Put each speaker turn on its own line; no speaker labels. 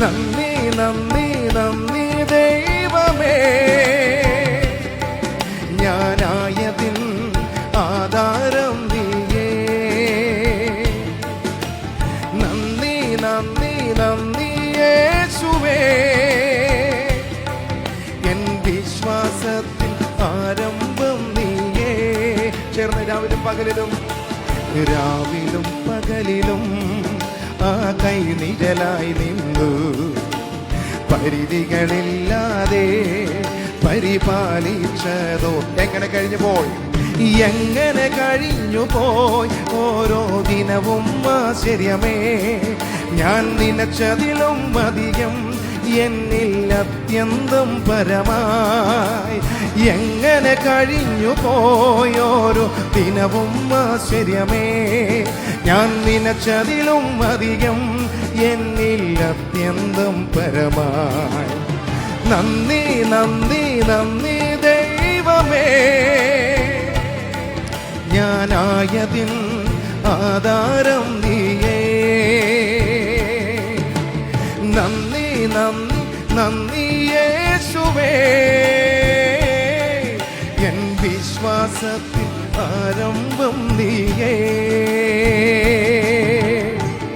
നന്ദി നന്ദി നന്ദി ദൈവമേ, ഞാനായതിൻ ആധാരം നീയേ. നന്ദി നന്ദി നന്ദി യേശുവേ, എൻ വിശ്വാസത്തിൽ ആരംഭം നീയേ. ചേർന്ന് രാവിലും പകലിലും ആ കൈ നിഴലായി നിന്നു, പരിധികളില്ലാതെ പരിപാലിച്ചതോ. എങ്ങനെ കഴിഞ്ഞു പോയി ഓരോ ദിനവും ആശ്ചര്യമേ. ഞാൻ നിനച്ചതിലും അധികം എന്നിൽ അത്യന്തം പരമായി. എങ്ങനെ കഴിഞ്ഞു പോയോരോ ദിനവും ആശ്ചര്യമേ. ഞാൻ നിനച്ചതിലും അധികം എന്നിൽ അത്യന്തം പരമായി. നന്ദി നന്ദി നന്ദി ദൈവമേ, ഞാനായതിൻ ആധാരം നീയേ. നന്ദി നന്ദി നന്ദി യേശുവേ, എൻ വിശ്വാസത്തിൽ ആരംഭം നീയേ.